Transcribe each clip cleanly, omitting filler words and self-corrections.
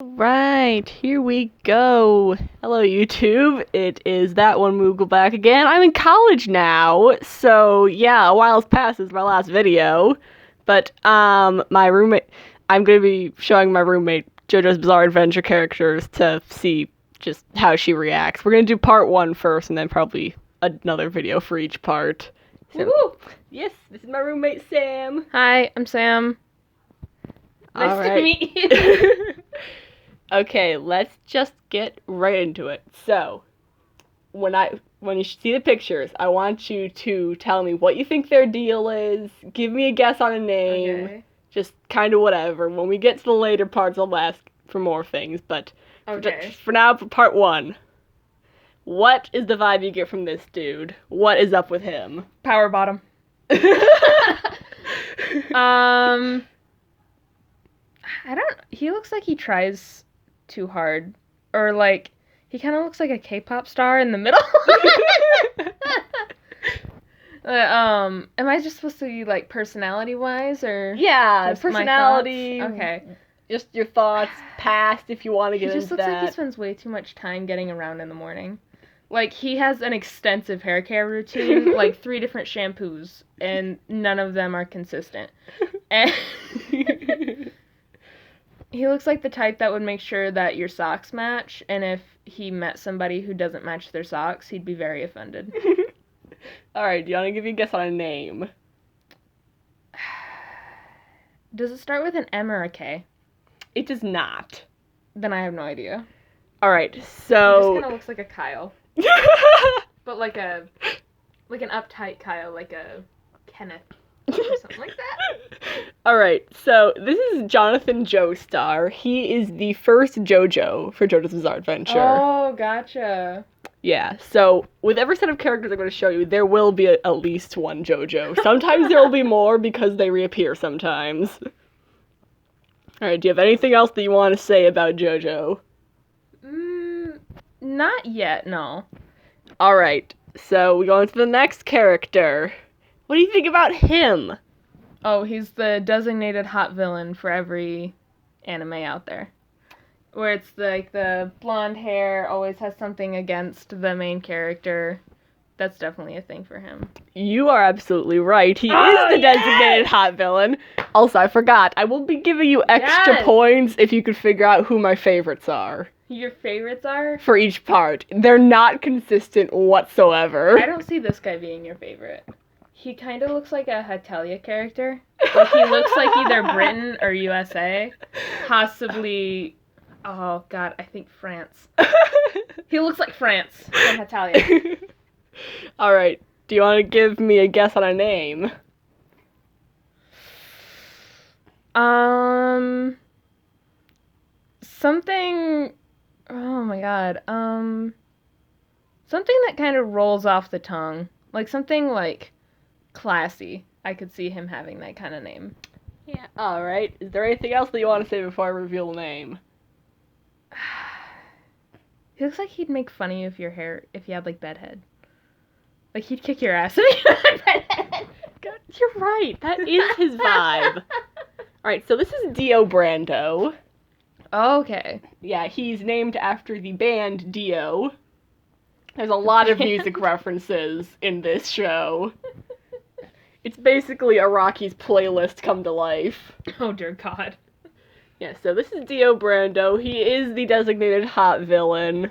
Right, here we go. Hello, YouTube. It is that one Moogle back again. I'm in college now, so yeah, a while's passed since my last video. But my roommate, I'm gonna be showing my roommate JoJo's Bizarre Adventure characters to see just how she reacts. We're gonna do part 1 first, and then probably another video for each part. So, Woo! yes, this is my roommate Sam. Hi, I'm Sam. Nice All to right. meet you. Okay, let's just get right into it. So, when you see the pictures, I want you to tell me what you think their deal is. Give me a guess on a name. Okay. Just kind of whatever. When we get to the later parts, I'll ask for more things. But Okay. for now, for part 1, what is the vibe you get from this dude? What is up with him? Power bottom. I don't. He looks like he tries too hard, or like he kind of looks like a K-pop star in the middle. Am I just supposed to be like personality-wise, or Yeah, just my personality. thoughts? Okay. Just your thoughts, past, if you want to He get just into looks that. like he spends way too much time getting around in the morning. Like, he has an extensive hair care routine, like 3 different shampoos, and none of them are consistent. And he looks like the type that would make sure that your socks match, and if he met somebody who doesn't match their socks, he'd be very offended. Alright, do you want to give me a guess on a name? Does it start with an M or a K? It does not. Then I have no idea. Alright, He just so... kind of looks like a Kyle. But like an uptight Kyle, like a Kenneth. Or something like that. Alright, so this is Jonathan Joestar. He is the first JoJo for JoJo's Bizarre Adventure. Oh, gotcha. Yeah, so with every set of characters I'm going to show you, there will be at least one JoJo. Sometimes there will be more because they reappear sometimes. Alright, do you have anything else that you want to say about JoJo? Not yet, no. Alright, so we go into the next character. What do you think about him? Oh, he's the designated hot villain for every anime out there. Where it's like the blonde hair always has something against the main character. That's definitely a thing for him. You are absolutely right. He is the designated hot villain. Also, I forgot. I will be giving you extra points if you could figure out who my favorites are. Your favorites are? For each part. They're not consistent whatsoever. I don't see this guy being your favorite. He kind of looks like a Hatalia character. Like, he looks like either Britain or USA. Possibly... Oh, God, I think France. He looks like France from Hatalia. Alright, do you want to give me a guess on a name? Something... Oh my god. Something that kind of rolls off the tongue. Like, something, like, classy. I could see him having that kind of name. Yeah. Alright, is there anything else that you want to say before I reveal the name? He looks like he'd make fun of you if you had, like, bedhead. Like, he'd kick your ass if you had bedhead. God, you're right. That is his vibe. Alright, so this is Dio Brando. Okay. Yeah, he's named after the band Dio. There's a lot of music references in this show. It's basically a Rocky's playlist come to life. Oh, dear God. Yeah, so this is Dio Brando. He is the designated hot villain.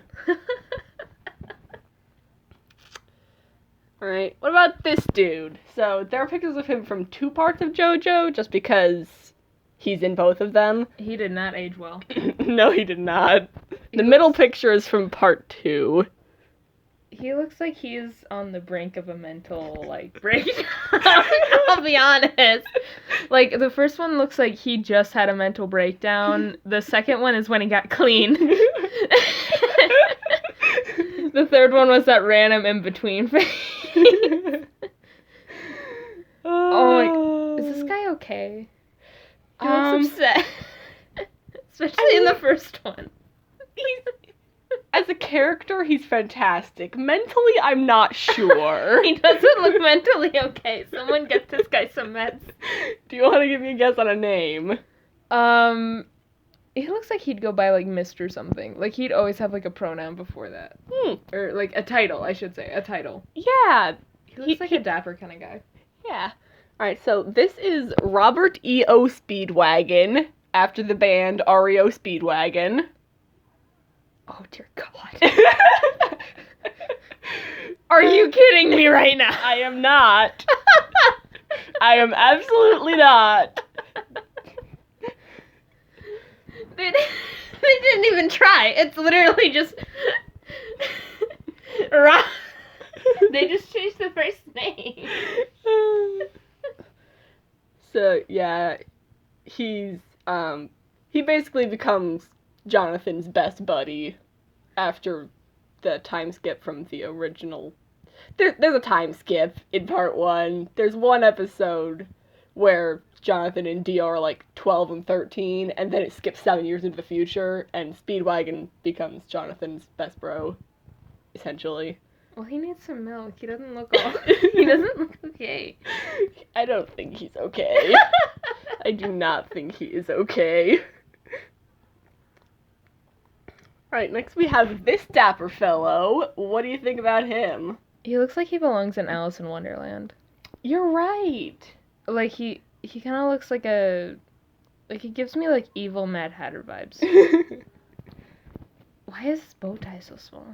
Alright, what about this dude? So, there are pictures of him from 2 parts of JoJo, just because he's in both of them. He did not age well. No, he did not. The middle picture is from part 2. He looks like he's on the brink of a mental, like, breakdown. I'll be honest. Like, the first one looks like he just had a mental breakdown. The second one is when he got clean. The third one was that random in-between phase. Oh my... Is this guy okay? He looks upset. Especially in the first one. As a character, he's fantastic. Mentally, I'm not sure. He doesn't look mentally okay. Someone get this guy some meds. Do you want to give me a guess on a name? He looks like he'd go by, like, Mr. something. Like, he'd always have, like, a pronoun before that. Or, like, a title, I should say. A title. Yeah. He looks like a dapper kind of guy. Yeah. Alright, so this is Robert E.O. Speedwagon, after the band REO Speedwagon. Oh, dear God. Are you kidding me right now? I am not. I am absolutely not. They didn't even try. It's literally just... They just changed the first name. So, yeah, he basically becomes Jonathan's best buddy after the time skip from the original. There's a time skip in part 1. There's one episode where Jonathan and Dio are like 12 and 13, and then it skips 7 years into the future, and Speedwagon becomes Jonathan's best bro, essentially. Well, he needs some milk. He doesn't look he doesn't look okay. I don't think he's okay. I do not think he is okay. Alright, next we have this dapper fellow. What do you think about him? He looks like he belongs in Alice in Wonderland. You're right. Like, he kind of looks like he gives me, like, evil Mad Hatter vibes. Why is his bow tie so small?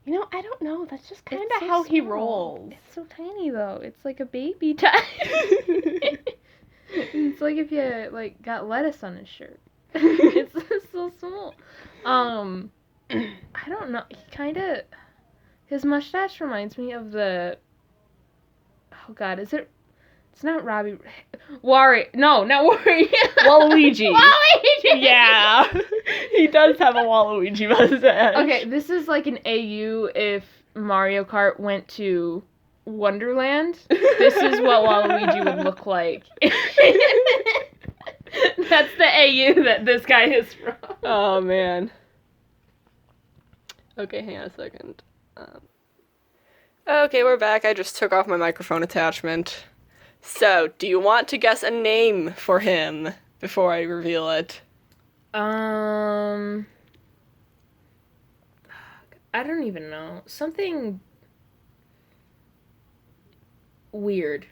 You know, I don't know. That's just kind of so how he small. rolls. It's so tiny, though. It's like a baby tie. It's like if you, like, got lettuce on his shirt. It's so small. I don't know. He kind of... His mustache reminds me of the... Oh, God. Is it... It's not Robbie... No, not Wario. Waluigi. Waluigi! Yeah. He does have a Waluigi mustache. Okay, this is like an AU if Mario Kart went to Wonderland. This is what Waluigi would look like. That's the AU that this guy is from. Oh, man. Okay, hang on a second. Okay, we're back. I just took off my microphone attachment. So, do you want to guess a name for him before I reveal it? I don't even know. Something weird.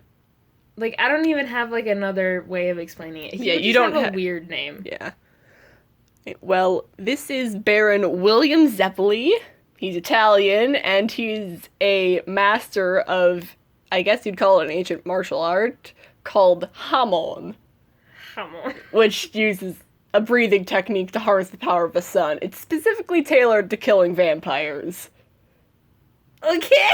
Like, I don't even have, like, another way of explaining it. He Yeah, would you just don't have a weird name. Yeah. Well, this is Baron William Zeppeli. He's Italian, and he's a master of, I guess you'd call it an ancient martial art, called Hamon. Hamon. Which uses a breathing technique to harness the power of the sun. It's specifically tailored to killing vampires. Okay.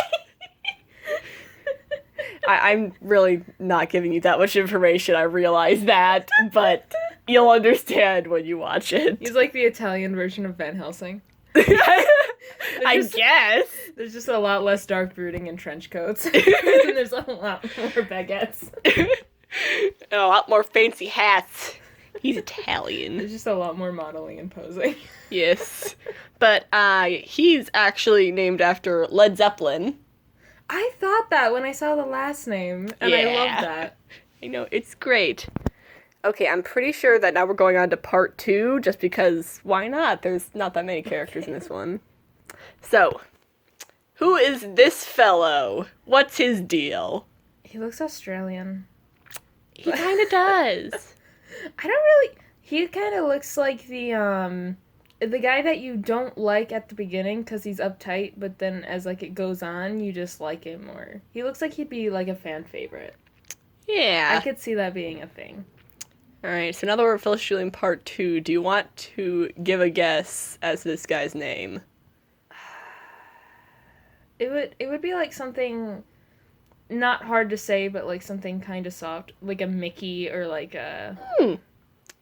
I'm really not giving you that much information, I realize that, but you'll understand when you watch it. He's like the Italian version of Van Helsing. I guess. There's just a lot less dark brooding and trench coats. And there's a lot more baguettes. A lot more fancy hats. He's Italian. There's just a lot more modeling and posing. Yes. But he's actually named after Led Zeppelin. I thought that when I saw the last name, and I love that. I know, it's great. Okay, I'm pretty sure that now we're going on to part 2, just because why not? There's not that many characters in this one. So, who is this fellow? What's his deal? He looks Australian. He kind of does. I don't really... He kind of looks like the guy that you don't like at the beginning because he's uptight, but then as, like, it goes on, you just like him more. He looks like he'd be, like, a fan favorite. Yeah. I could see that being a thing. Alright, so now that we're officially in part 2, do you want to give a guess as to this guy's name? It would be, like, something not hard to say, but, like, something kind of soft. Like a Mickey or, like, a...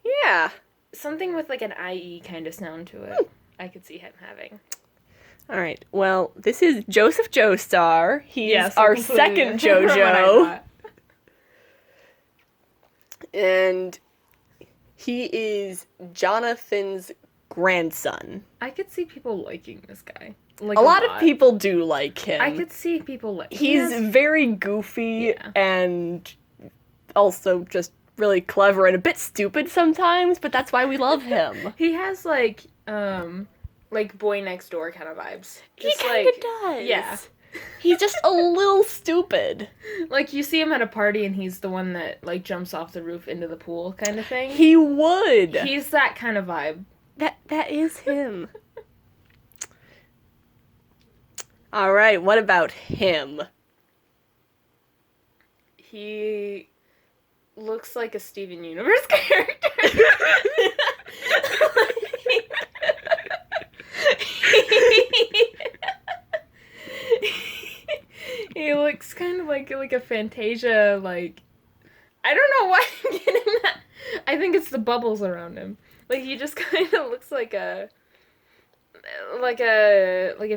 Yeah. Something with, like, an IE kind of sound to it. I could see him having. Alright, well, this is Joseph Joestar. He's our second JoJo. And he is Jonathan's grandson. I could see people liking this guy. Like, a lot of people do like him. I could see people like He's very goofy and also just really clever and a bit stupid sometimes, but that's why we love him. He has like boy next door kind of vibes. Just he kind of does. Yeah. He's just a little stupid. Like, you see him at a party and he's the one that, like, jumps off the roof into the pool kind of thing. He would. He's that kind of vibe. That is him. All right, what about him? He looks like a Steven Universe character. He looks kind of like a Fantasia, like, I don't know why I'm getting that. I think it's the bubbles around him. Like, he just kind of looks like if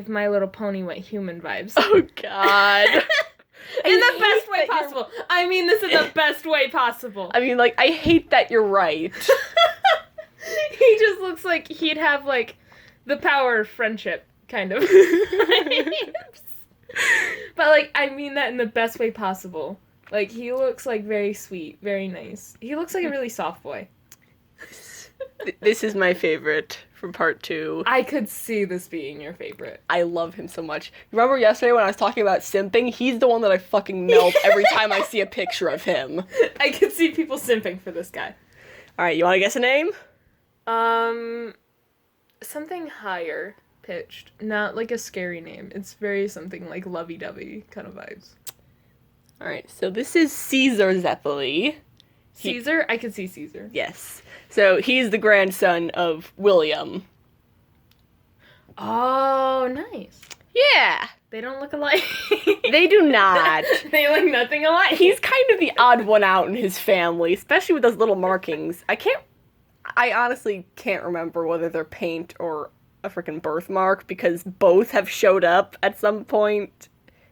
My Little Pony went human vibes. Oh, God. In the best way possible. I mean this in the best way possible. I mean, like, I hate that you're right. He just looks like he'd have, like, the power of friendship, kind of. But, like, I mean that in the best way possible. Like, he looks, like, very sweet, very nice. He looks like a really soft boy. This is my favorite from part 2. I could see this being your favorite. I love him so much. Remember yesterday when I was talking about simping? He's the one that I fucking melt every time I see a picture of him. I could see people simping for this guy. Alright, you want to guess a name? Something higher pitched. Not like a scary name. It's very something like lovey-dovey kind of vibes. Alright, so this is Caesar Zeppeli. Caesar? I could see Caesar. Yes. So he's the grandson of William. Oh, nice. Yeah. They don't look alike. They do not. They look nothing alike. He's kind of the odd one out in his family, especially with those little markings. I honestly can't remember whether they're paint or a freaking birthmark, because both have showed up at some point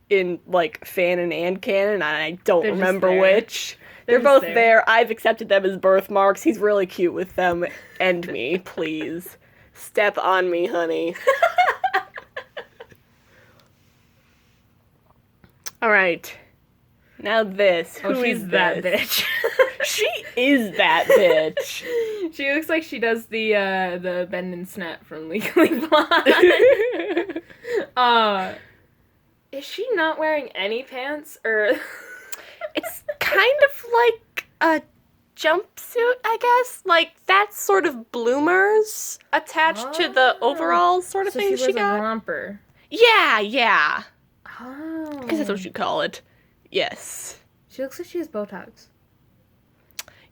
in, like, fanon and canon, and I don't remember which. They're both there. I've accepted them as birthmarks. He's really cute with them. End me, please. Step on me, honey. Alright. Now this. Who is that this? bitch? She is that bitch. She looks like she does the bend and snap from Legally Blonde. Is she not wearing any pants, or? It's kind of like a jumpsuit, I guess. Like, that's sort of bloomers attached to the overalls sort of thing she got. A romper. Yeah. Oh. I guess that's what you call it. Yes. She looks like she has Botox.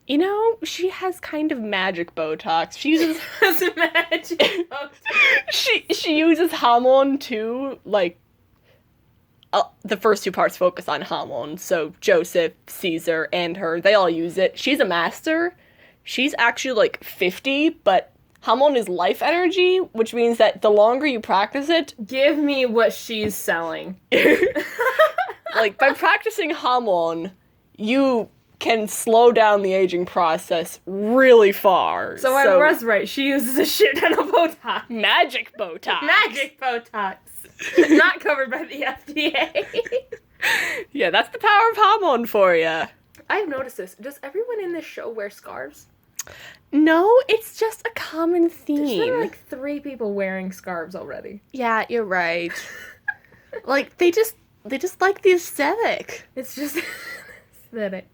You know, she has kind of magic Botox. She uses magic Botox. She uses Hamon too. Like, the first 2 parts focus on Hamon, so Joseph, Caesar, and her, they all use it. She's a master. She's actually like 50, but Hamon is life energy, which means that the longer you practice it... Give me what she's selling. Like, by practicing Hamon, you can slow down the aging process really far. So I was right. She uses a shit ton of Botox. Magic Botox. Magic Botox. Not covered by the FDA. Yeah, that's the power of Hamon for you. I've noticed this. Does everyone in this show wear scarves? No, it's just a common theme. There's been like 3 people wearing scarves already. Yeah, you're right. Like, they just like the aesthetic. It's just aesthetic.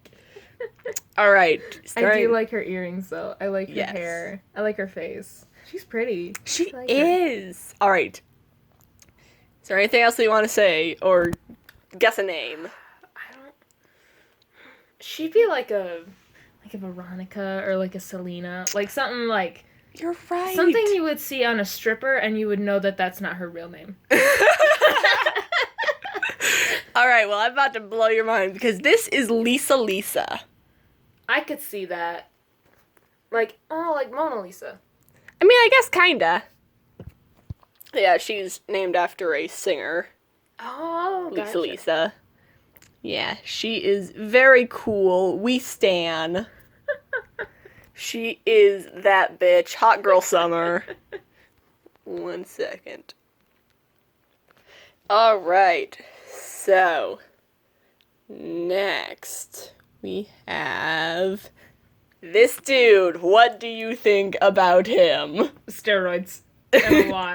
All right. I do like her earrings, though. I like her hair. I like her face. She's pretty. She is. All right. Is there anything else that you want to say or guess a name? She'd be like a Veronica or like a Selena, like something like. You're right. Something you would see on a stripper, and you would know that that's not her real name. All right. Well, I'm about to blow your mind because this is Lisa. I could see that. Like Mona Lisa. I mean, I guess kinda. Yeah, she's named after a singer. Oh, gotcha. Lisa. Yeah, she is very cool. We stan. She is that bitch. Hot girl summer. 1 second. All right. So, next we have This dude, what do you think about him? Steroids. And a lot.